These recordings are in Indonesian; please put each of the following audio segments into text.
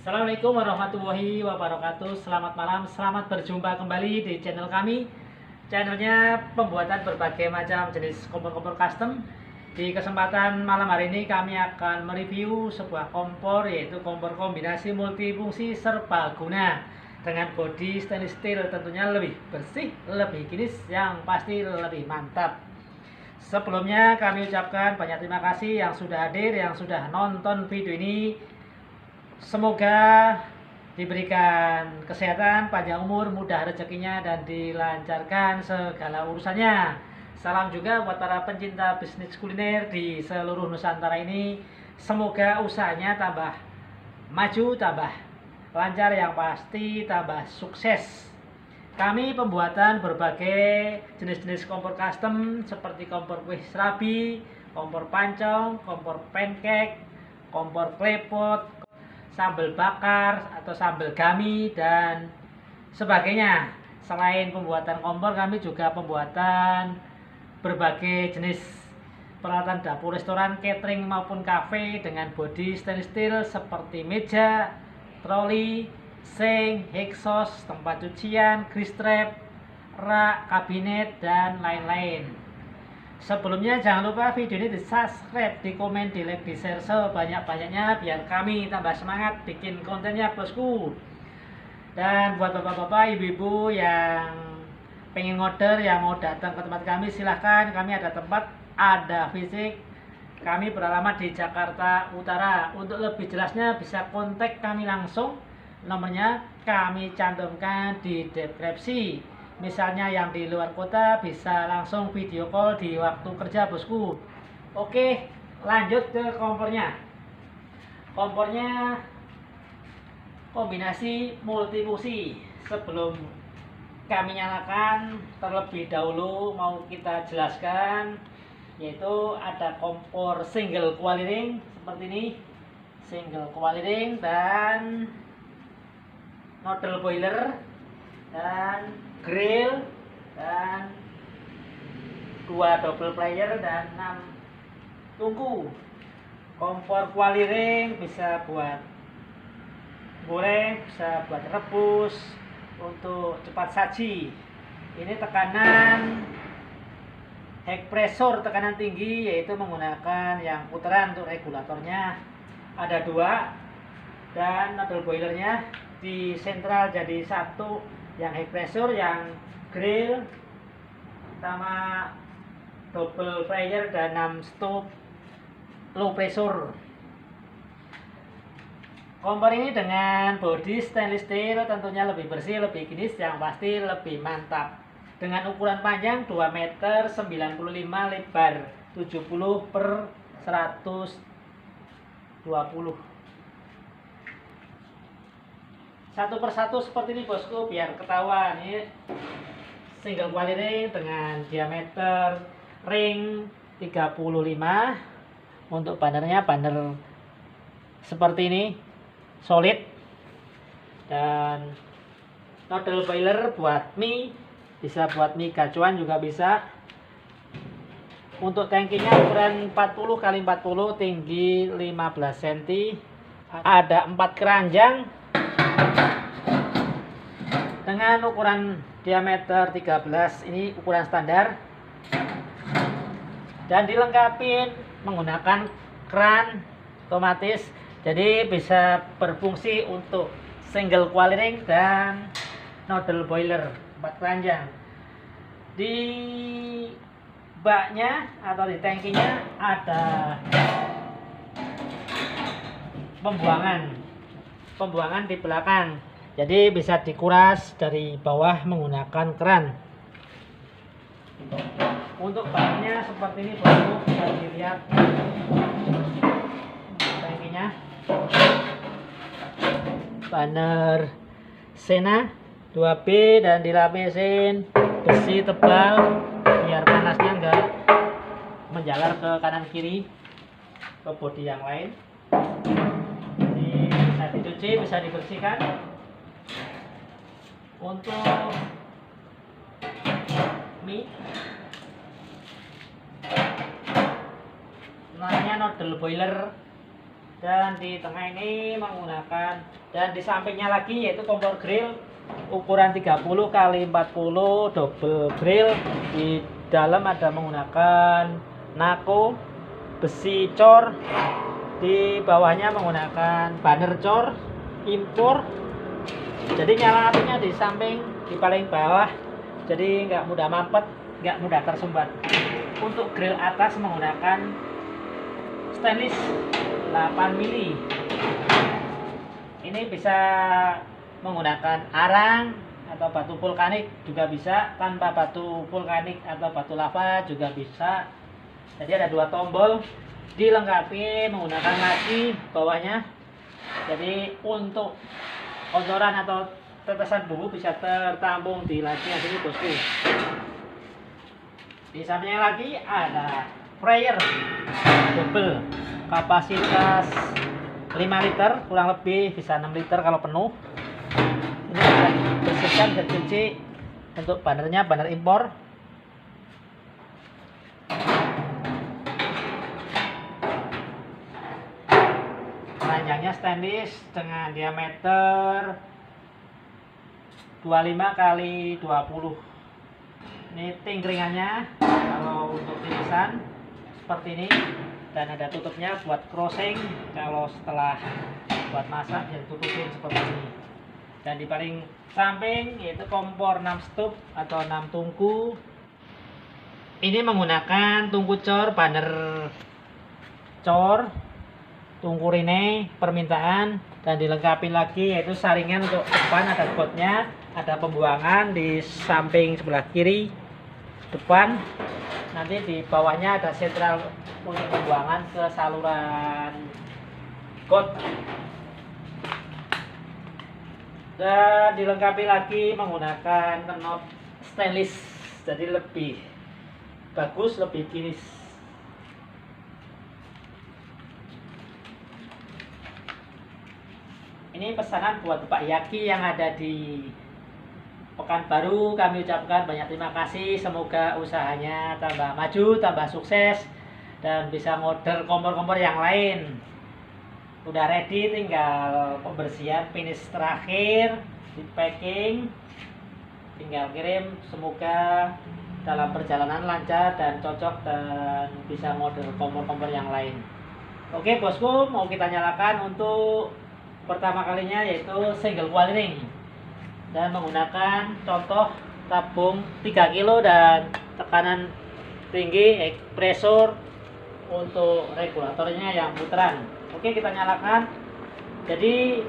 Assalamualaikum warahmatullahi wabarakatuh. Selamat malam, selamat berjumpa kembali di channel kami. Channelnya pembuatan berbagai macam jenis kompor-kompor custom. Di kesempatan malam hari ini kami akan mereview sebuah kompor, yaitu kompor kombinasi multifungsi serbaguna dengan bodi stainless steel, tentunya lebih bersih, lebih kinis, yang pasti lebih mantap. Sebelumnya kami ucapkan banyak terima kasih yang sudah hadir, yang sudah nonton video ini. Semoga diberikan kesehatan, panjang umur, mudah rezekinya, dan dilancarkan segala urusannya. Salam juga buat para pencinta bisnis kuliner di seluruh Nusantara ini. Semoga usahanya tambah maju, tambah lancar, yang pasti tambah sukses. Kami pembuatan berbagai jenis-jenis kompor custom seperti kompor kue serabi, kompor pancong, kompor pancake, kompor klepot, sambal bakar atau sambal gami, dan sebagainya. Selain pembuatan kompor, kami juga pembuatan berbagai jenis peralatan dapur, restoran, catering maupun cafe dengan bodi stainless steel seperti meja, troli, sink, exhaust, tempat cucian, grease trap, rak, kabinet, dan lain-lain. Sebelumnya jangan lupa video ini di subscribe, di komen, di like, di share sebanyak-banyaknya biar kami tambah semangat bikin kontennya, bosku. Dan buat bapak-bapak, ibu-ibu yang pengen order, yang mau datang ke tempat kami, silahkan. Kami ada tempat, ada fisik. Kami beralamat di Jakarta Utara. Untuk lebih jelasnya bisa kontak kami langsung. Nomornya kami cantumkan di deskripsi. Misalnya yang di luar kota bisa langsung video call di waktu kerja, bosku. Oke, lanjut ke kompornya. Kompornya kombinasi multifungsi. Sebelum kami nyalakan, terlebih dahulu mau kita jelaskan, yaitu ada kompor single coil ring seperti ini, single coil ring, dan nozzle boiler, dan grill, dan 2 double player, dan 6 tungku. Kompor kuali ring bisa buat goreng, bisa buat rebus, untuk cepat saji. Ini tekanan high pressure, tekanan tinggi, yaitu menggunakan yang putaran. Untuk regulatornya ada 2, dan nozzle boilernya di sentral jadi 1, yang high pressure, yang grill sama double fryer, dan 6 stop low pressure. Kompor ini dengan bodi stainless steel, tentunya lebih bersih, lebih kinis, yang pasti lebih mantap. Dengan ukuran panjang 2 meter 95, lebar 70 per 120. Satu persatu seperti ini, bosku, biar ketahuan. Ini single coil ring dengan diameter ring 35. Untuk bannernya banner seperti ini, solid. Dan nozzle boiler buat mie, bisa buat mie gacuan juga bisa. Untuk tangkinya ukuran 40 x 40, tinggi 15 cm. Ada 4 keranjang dengan ukuran diameter 13, ini ukuran standar, dan dilengkapi menggunakan keran otomatis, jadi bisa berfungsi untuk single coil ring dan nozzle boiler 4 keranjang. Di baknya atau di tangkinya ada pembuangan di belakang, jadi bisa dikuras dari bawah menggunakan keran. Untuk bahannya seperti ini, bosku, bisa dilihat tangkinya. Banner Sena 2B, dan dilapisin besi tebal biar panasnya enggak menjalar ke kanan kiri ke bodi yang lain. Jadi bisa dicuci, bisa dibersihkan. Untuk mie, namanya nozzle boiler Dan di tengah ini menggunakan, dan di sampingnya lagi yaitu kompor grill ukuran 30 kali 40 double grill. Di dalam ada menggunakan nako besi cor, di bawahnya menggunakan banner cor impor. Jadi nyala apinya di samping, di paling bawah, jadi nggak mudah mampet, nggak mudah tersumbat. Untuk grill atas menggunakan stainless 8 mili. Ini bisa menggunakan arang atau batu vulkanik juga bisa, tanpa batu vulkanik atau batu lava juga bisa. Jadi ada 2 tombol, dilengkapi menggunakan laci bawahnya. Jadi untuk kotoran atau tetesan bumbu bisa tertampung di laci yang sini, bosku. Di sampingnya lagi ada fryer double kapasitas 5 liter, kurang lebih bisa 6 liter kalau penuh. Ini bisa dibersihkan, bisa dicuci. Untuk bannernya banner impor. Panjangnya stainless dengan diameter 25 kali 20. Ini tingkringannya kalau untuk tirisan seperti ini, dan ada tutupnya buat crossing kalau setelah buat masak ya tutupin seperti ini. Dan di paling samping yaitu kompor 6 stop atau 6 tungku. Ini menggunakan tungku cor banner cor, tungku rene permintaan, dan dilengkapi lagi yaitu saringan untuk depan, ada spotnya, ada pembuangan di samping sebelah kiri depan. Nanti di bawahnya ada sentral untuk pembuangan ke saluran got. Dan dilengkapi lagi menggunakan knob stainless, jadi lebih bagus, lebih kinis. Ini pesanan buat Pak Yaki yang ada di Pekanbaru. Kami ucapkan banyak terima kasih, semoga usahanya tambah maju, tambah sukses, dan bisa ngorder kompor-kompor yang lain. Udah ready, tinggal pembersihan finish terakhir, di packing, tinggal kirim. Semoga dalam perjalanan lancar dan cocok, dan bisa ngorder kompor-kompor yang lain. Oke bosku, mau kita nyalakan untuk pertama kalinya yaitu single wiring, dan menggunakan contoh tabung 3 kilo dan tekanan tinggi, pressure untuk regulatornya yang putaran. Oke, kita nyalakan. Jadi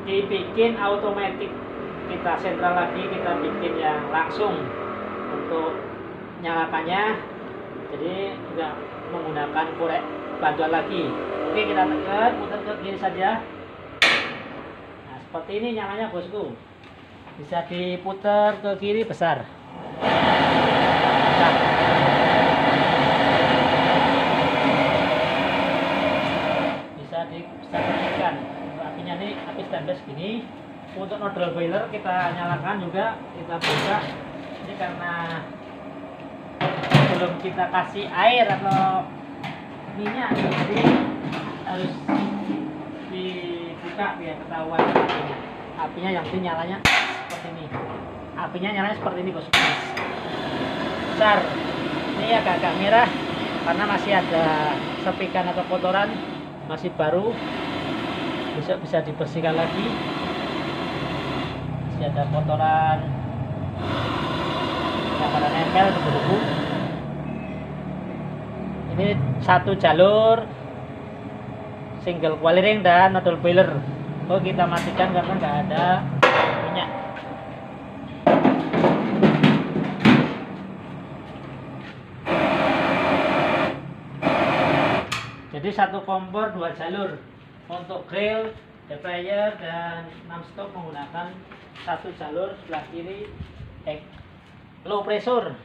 dibikin otomatis, kita sentral lagi, kita bikin yang langsung untuk nyalakannya, jadi nggak menggunakan korek bantuan lagi. Oke, kita tekan, putar ke kiri saja. Nah, seperti ini nyalanya bosku. Bisa diputar ke kiri besar. Nah, bisa dikecilkan. Apinya ini api stainless gini. Untuk nozzle boiler kita nyalakan juga, kita buka. Ini karena belum kita kasih air atau minyak, jadi harus dibuka biar ketahuan apinya. Yang penting nyalanya seperti ini. Apinya nyalanya seperti ini bosku. Besar. Ini agak-agak merah karena masih ada sepikan atau kotoran, masih baru. Besok bisa dibersihkan lagi. Masih ada kotoran yang pada nempel ke debu. Ini 1 jalur single wiring dan nozzle boiler. Oh, kita matikan karena nggak ada minyak. Jadi 1 kompor 2 jalur. Untuk grill, air fryer, dan 6 stop menggunakan 1 jalur sebelah kiri low pressure.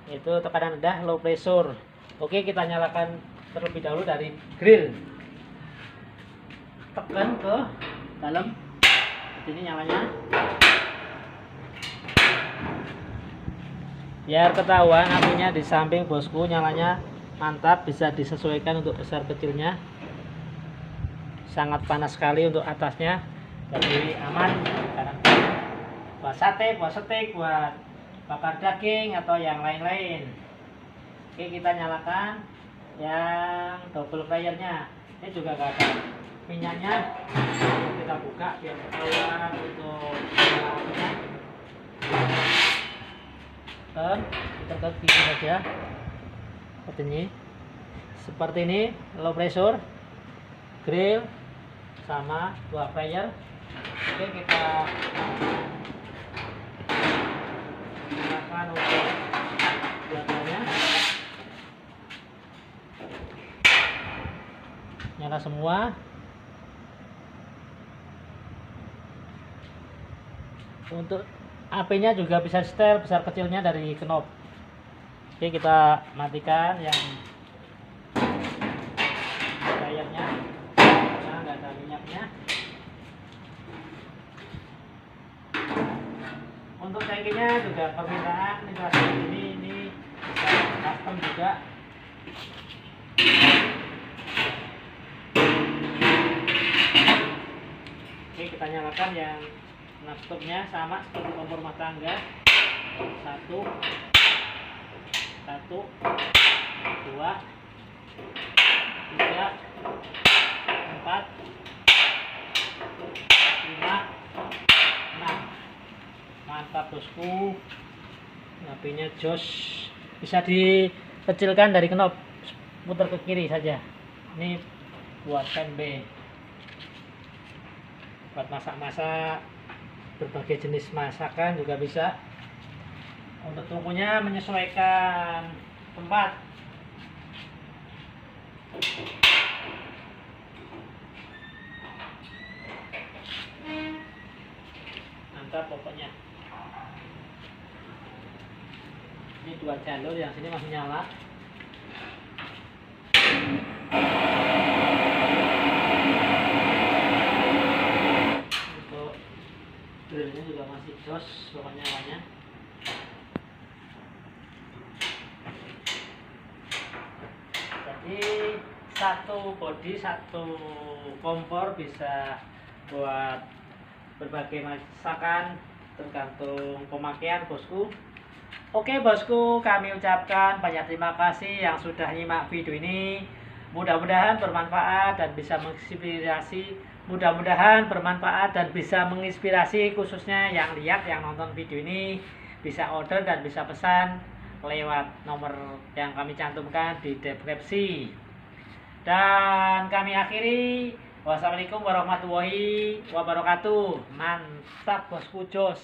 Itu tekanan rendah low pressure. Oke, kita nyalakan terlebih dahulu dari grill. Tekan ke dalam. Ini nyalanya. Biar ketahuan apinya di samping bosku, nyalanya mantap, bisa disesuaikan untuk besar kecilnya. sangat panas sekali untuk atasnya, jadi aman karena buat sate, buat steak, buat bakar daging atau yang lain-lain. Oke, kita nyalakan yang double fryernya. Ini juga gak ada minyaknya. Kita buka biar ketahuan untuk apinya. Kita tekan gini saja seperti ini, low pressure, grill sama dua fryer. Oke, kita nyalakan untuk belakangnya, nyala semua. Untuk apinya juga bisa setel besar kecilnya dari knob. Oke, kita matikan yang fryernya karena nggak ada minyaknya. Untuk tangkinya juga permintaan ini bisa custom juga. Oke, kita nyalakan yang knobnya sama seperti kompor rumah tangga. Satu, dua, tiga, empat, lima, enam. Mantap bosku, apinya jos. Bisa dikecilkan dari knob, putar ke kiri saja. Ini buat pembe, buat masak-masak berbagai jenis masakan juga bisa. Untuk tungkunya menyesuaikan tempat. Mantap pokoknya. Ini dua jalur, yang sini masih nyala. Untuk grillnya juga masih jos pokoknya nyalanya. Jadi satu body, satu kompor bisa buat berbagai masakan tergantung pemakaian bosku. Oke bosku, kami ucapkan banyak terima kasih yang sudah nyimak video ini. Mudah-mudahan bermanfaat dan bisa menginspirasi. Khususnya yang lihat, yang nonton video ini bisa order dan bisa pesan lewat nomor yang kami cantumkan di deskripsi. Dan kami akhiri. Wassalamualaikum warahmatullahi wabarakatuh. Mantap bosku, jos.